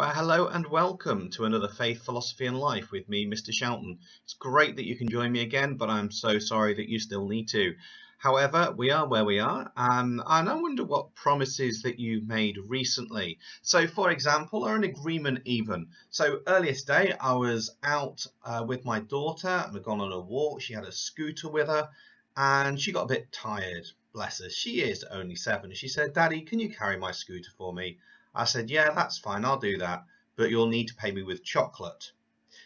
Well, hello and welcome to another Faith, Philosophy and Life with me, Mr. Shelton. It's great that you can join me again, but I'm so sorry that you still need to. However, we are where we are, and I wonder what promises that you made recently. So, for example, or an agreement even. So, earlier today, I was out with my daughter, and we'd gone on a walk. She had a scooter with her, and she got a bit tired. Bless her. She is only 7. She said, "Daddy, can you carry my scooter for me?" I said, "Yeah, that's fine, I'll do that, but you'll need to pay me with chocolate."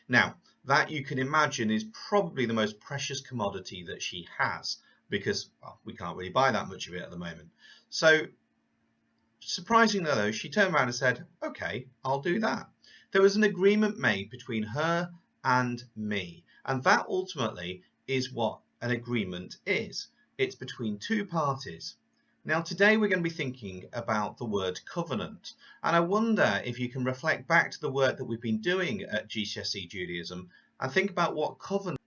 Now, that you can imagine is probably the most precious commodity that she has, because we can't really buy that much of it at the moment. So, surprisingly though, she turned around and said, "Okay, I'll do that." There was an agreement made between her and me, and that ultimately is what an agreement is. It's between two parties. Now today we're going to be thinking about the word covenant, and I wonder if you can reflect back to the work that we've been doing at GCSE Judaism and think about what covenant.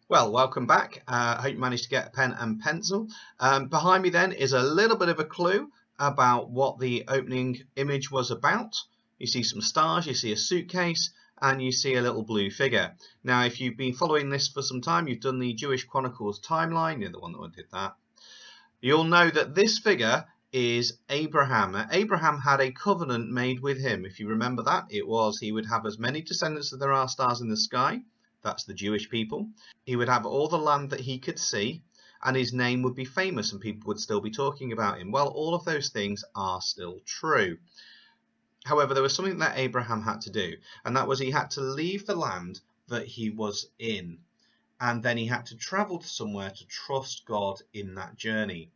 Well, welcome back. I hope you managed to get a pen and pencil. Behind me then is a little bit of a clue about what the opening image was about. You see some stars, you see a suitcase, and you see a little blue figure. Now, if you've been following this for some time, you've done the Jewish Chronicles Timeline, you're the one that did that. You'll know that this figure is Abraham. Now, Abraham had a covenant made with him. If you remember that, it was he would have as many descendants as there are stars in the sky. That's the Jewish people. He would have all the land that he could see, and his name would be famous and people would still be talking about him. Well, all of those things are still true. However, there was something that Abraham had to do, and that was he had to leave the land that he was in, and then he had to travel to somewhere to trust God in that journey.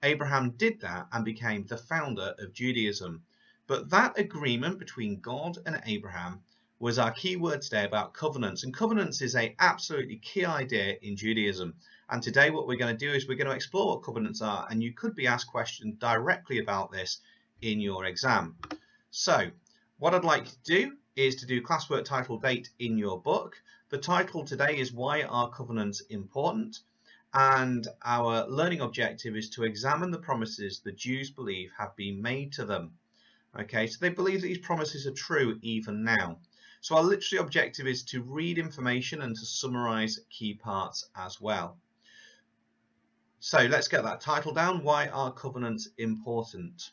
Abraham did that and became the founder of Judaism. But that agreement between God and Abraham was our key word today about covenants. And covenants is an absolutely key idea in Judaism. And today what we're going to do is we're going to explore what covenants are. And you could be asked questions directly about this in your exam. So what I'd like to do is to do classwork title date in your book. The title today is Why Are Covenants Important? And our learning objective is to examine the promises the Jews believe have been made to them. Okay, so they believe that these promises are true even now. So our literary objective is to read information and to summarize key parts as well. So let's get that title down. Why are covenants important?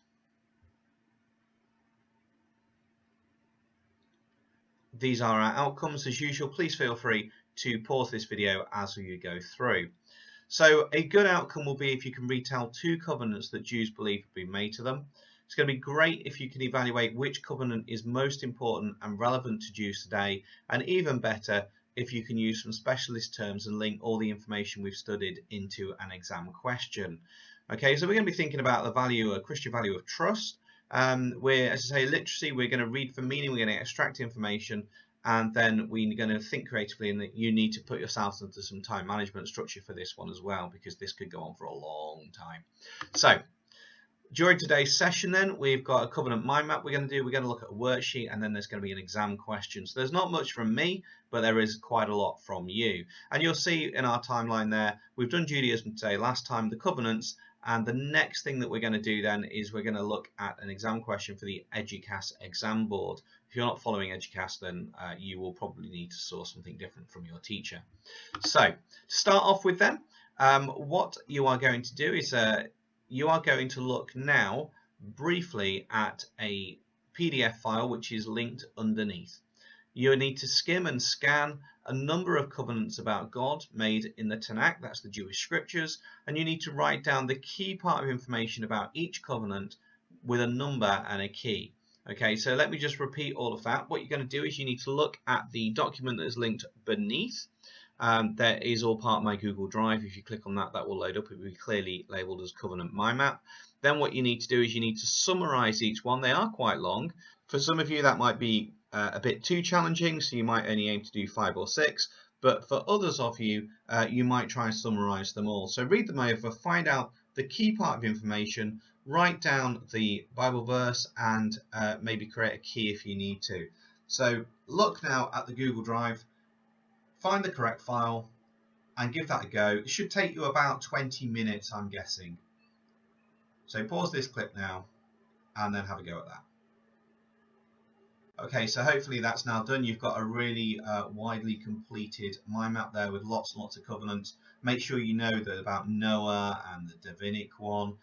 These are our outcomes. As usual, please feel free to pause this video as we go through. So a good outcome will be if you can retell 2 covenants that Jews believe have been made to them. It's going to be great if you can evaluate which covenant is most important and relevant to Jews today, and even better if you can use some specialist terms and link all the information we've studied into an exam question. Okay, so we're going to be thinking about the value, a Christian value of trust. We're, as I say, literacy, we're going to read for meaning, we're going to extract information, and then we're going to think creatively, and that you need to put yourself into some time management structure for this one as well, because this could go on for a long time. So during today's session then, we've got a covenant mind map we're going to do. We're going to look at a worksheet, and then there's going to be an exam question. So there's not much from me, but there is quite a lot from you. And you'll see in our timeline there, we've done Judaism today, last time the covenants, and the next thing that we're going to do then is we're going to look at an exam question for the EduCast exam board. If you're not following EduCast, then you will probably need to source something different from your teacher. So to start off with then, what you are going to do is you are going to look now briefly at a PDF file which is linked underneath. You need to skim and scan a number of covenants about God made in the Tanakh, that's the Jewish scriptures, and you need to write down the key part of information about each covenant with a number and a key. Okay, so let me just repeat all of that. What you're going to do is you need to look at the document that is linked beneath. That is all part of my Google Drive. If you click on that, that will load up. It will be clearly labeled as Covenant My Map. Then what you need to do is you need to summarize each one. They are quite long. For some of you, that might be a bit too challenging, so you might only aim to do 5 or 6. But for others of you, you might try and summarize them all. So read them over, find out the key part of information, write down the Bible verse, and maybe create a key if you need to. So look now at the Google Drive, find the correct file, and give that a go. It should take you about 20 minutes, I'm guessing. So pause this clip now, and then have a go at that. Okay, so hopefully that's now done. You've got a really widely completed mind map there with lots and lots of covenants. Make sure you know that about Noah and the Davidic one.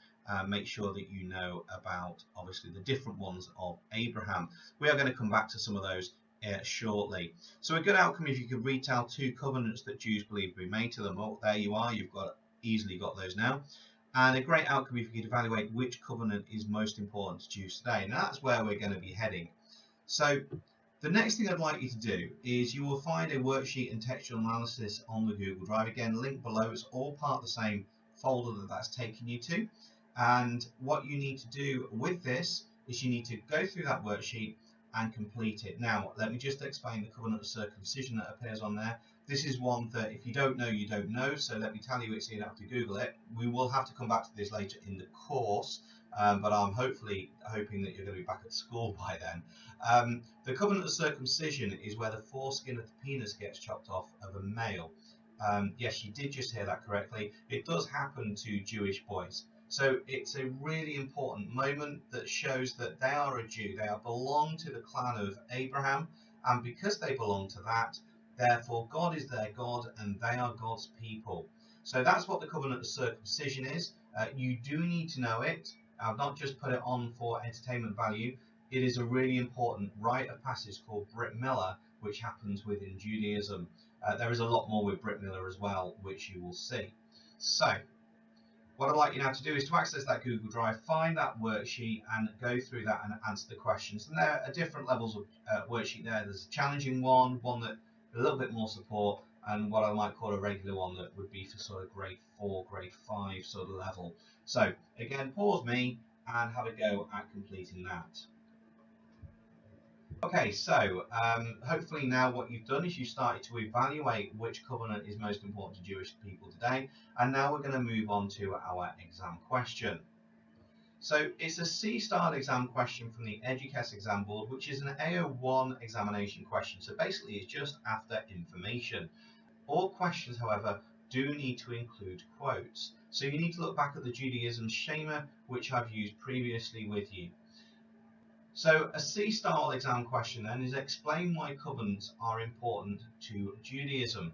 Make sure that you know about, obviously, the different ones of Abraham. We are going to come back to some of those shortly. So a good outcome if you could retell 2 covenants that Jews believe to be made to them. Oh, there you are. You've easily got those now. And a great outcome if you could evaluate which covenant is most important to Jews today. And that's where we're going to be heading. So the next thing I'd like you to do is you will find a worksheet and textual analysis on the Google Drive. Again, link below. It's all part of the same folder that's taking you to. And what you need to do with this is you need to go through that worksheet and complete it. Now, let me just explain the covenant of circumcision that appears on there. This is one that if you don't know, you don't know. So let me tell you it so you don't have to Google it. We will have to come back to this later in the course. But I'm hoping that you're going to be back at school by then. The covenant of circumcision is where the foreskin of the penis gets chopped off of a male. Yes, you did just hear that correctly. It does happen to Jewish boys. So it's a really important moment that shows that they are a Jew. They belong to the clan of Abraham, and because they belong to that, therefore God is their God and they are God's people. So that's what the covenant of circumcision is. You do need to know it. I've not just put it on for entertainment value. It is a really important rite of passage called Brit Milah, which happens within Judaism. There is a lot more with Brit Milah as well, which you will see. So what I'd like you now to do is to access that Google Drive, find that worksheet and go through that and answer the questions. And there are different levels of worksheet there. There's a challenging one that a little bit more support, and what I might call a regular one that would be for sort of grade 4, grade 5 sort of level. So again, pause me and have a go at completing that. Okay, so hopefully now what you've done is you started to evaluate which covenant is most important to Jewish people today, and now we're going to move on to our exam question. So it's a C-starred exam question from the EduCast exam board, which is an AO1 examination question. So basically it's just after information. All questions, however, do need to include quotes. So you need to look back at the Judaism schema, which I've used previously with you. So a C-style exam question then is explain why covenants are important to Judaism.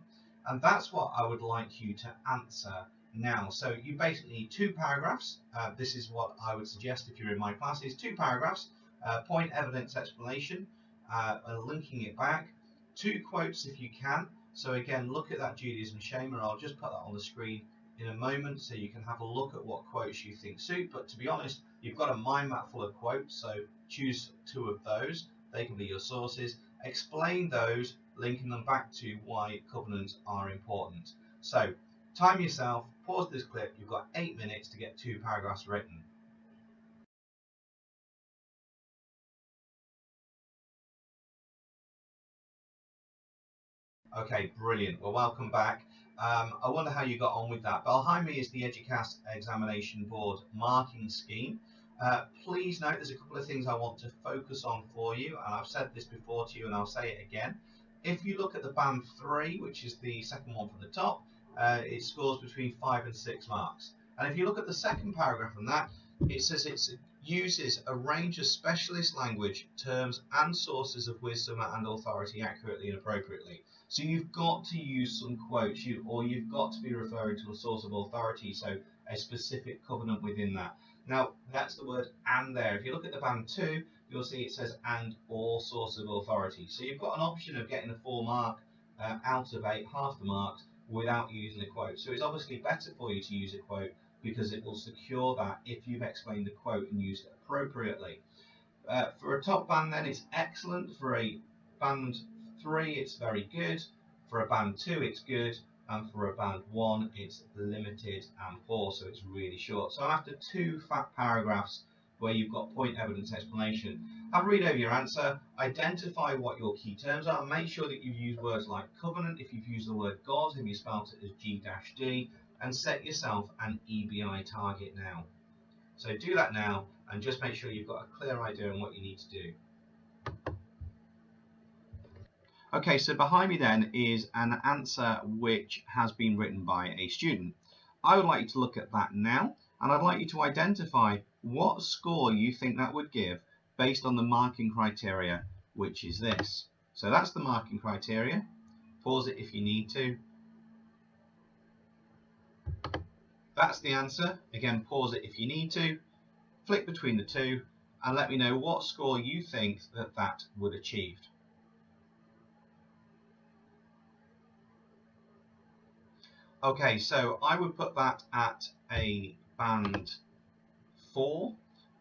And that's what I would like you to answer now. So you basically need 2 paragraphs. This is what I would suggest if you're in my classes. 2 paragraphs, point, evidence, explanation, linking it back, 2 quotes if you can. So again, look at that Judaism schema. I'll just put that on the screen in a moment so you can have a look at what quotes you think suit. But to be honest, you've got a mind map full of quotes, so choose 2 of those. They can be your sources. Explain those, linking them back to why covenants are important. So time yourself, pause this clip. You've got 8 minutes to get 2 paragraphs written. Okay, brilliant. Well, welcome back. I wonder how you got on with that. Behind me is the EduCast examination board marking scheme. Please note there's a couple of things I want to focus on for you, and I've said this before to you and I'll say it again. If you look at the band 3, which is the second one from the top, it scores between 5 and 6 marks. And if you look at the second paragraph from that, it says it uses a range of specialist language, terms and sources of wisdom and authority accurately and appropriately. So you've got to use some quotes, or you've got to be referring to a source of authority, so a specific covenant within that. Now, that's the word "and" there. If you look at the band 2, you'll see it says "and or source of authority." So you've got an option of getting a 4 mark out of 8, half the marks, without using a quote. So it's obviously better for you to use a quote because it will secure that if you've explained the quote and used it appropriately. For a top band then, it's excellent. For a band 3, it's very good. For a band 2, it's good. And for a band 1, it's limited and poor, so it's really short. So after 2 fat paragraphs where you've got point, evidence, explanation, have a read over your answer, identify what your key terms are, make sure that you use words like covenant. If you've used the word God, have you spelt it as G-D, and set yourself an EBI target now. So do that now, and just make sure you've got a clear idea on what you need to do. Okay, so behind me then is an answer which has been written by a student. I would like you to look at that now, and I'd like you to identify what score you think that would give based on the marking criteria, which is this. So that's the marking criteria. Pause it if you need to. That's the answer. Again, pause it if you need to. Flick between the two and let me know what score you think that that would achieve. Okay, so I would put that at a band 4.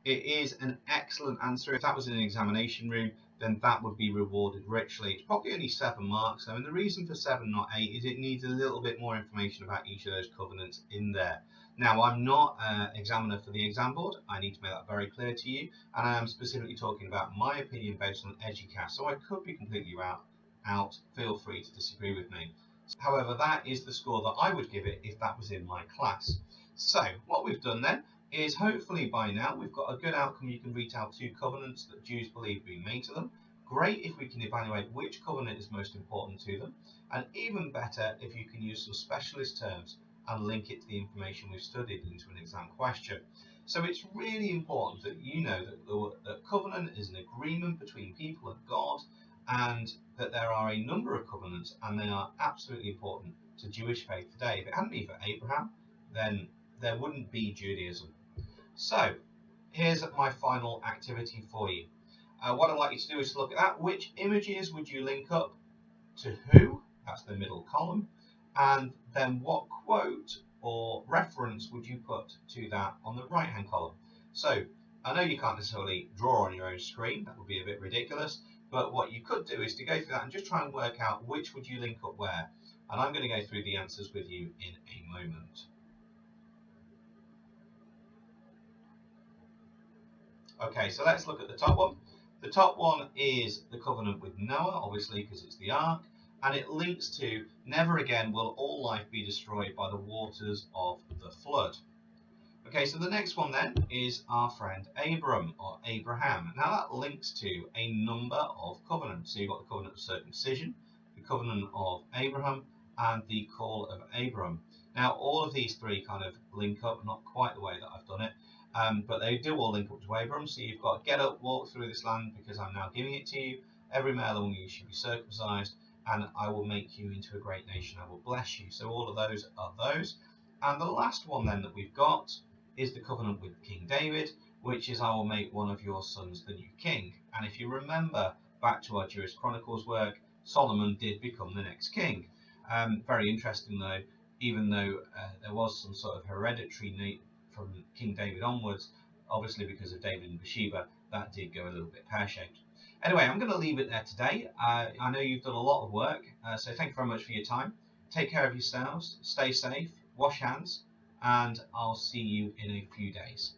It is an excellent answer. If that was in an examination room, then that would be rewarded richly. It's probably only 7 marks though, and the reason for 7 not 8 is it needs a little bit more information about each of those covenants in there. Now, I'm not an examiner for the exam board. I need to make that very clear to you, and I am specifically talking about my opinion based on EduCast, so I could be completely out. Feel free to disagree with me. However, that is the score that I would give it if that was in my class. So what we've done then is hopefully by now we've got a good outcome. You can read out 2 covenants that Jews believe being made to them. Great if we can evaluate which covenant is most important to them, and even better if you can use some specialist terms and link it to the information we've studied into an exam question. So it's really important that you know that covenant is an agreement between people and God, and that there are a number of covenants, and they are absolutely important to Jewish faith today. If it hadn't been for Abraham, then there wouldn't be Judaism. So here's my final activity for you. What I'd like you to do is to look at that. Which images would you link up to who? That's the middle column. And then what quote or reference would you put to that on the right hand column? So I know you can't necessarily draw on your own screen. That would be a bit ridiculous. But what you could do is to go through that and just try and work out which would you link up where. And I'm going to go through the answers with you in a moment. Okay, so let's look at the top one. The top one is the covenant with Noah, obviously because it's the ark, and it links to never again will all life be destroyed by the waters of the flood. Okay, so the next one then is our friend Abram or Abraham. Now that links to a number of covenants. So you've got the covenant of circumcision, the covenant of Abraham, and the call of Abram. Now all of these 3 kind of link up, not quite the way that I've done it. But they do all link up to Abram. So you've got get up, walk through this land because I'm now giving it to you. Every male among you should be circumcised, and I will make you into a great nation. I will bless you. So all of those are those. And the last one then that we've got is the covenant with King David, which is I will make one of your sons the new king. And if you remember back to our Jewish Chronicles work, Solomon did become the next king. Very interesting though, even though there was some sort of hereditary from King David onwards, obviously because of David and Bathsheba, that did go a little bit pear-shaped. Anyway, I'm going to leave it there today. I know you've done a lot of work, so thank you very much for your time. Take care of yourselves, stay safe, wash hands, and I'll see you in a few days.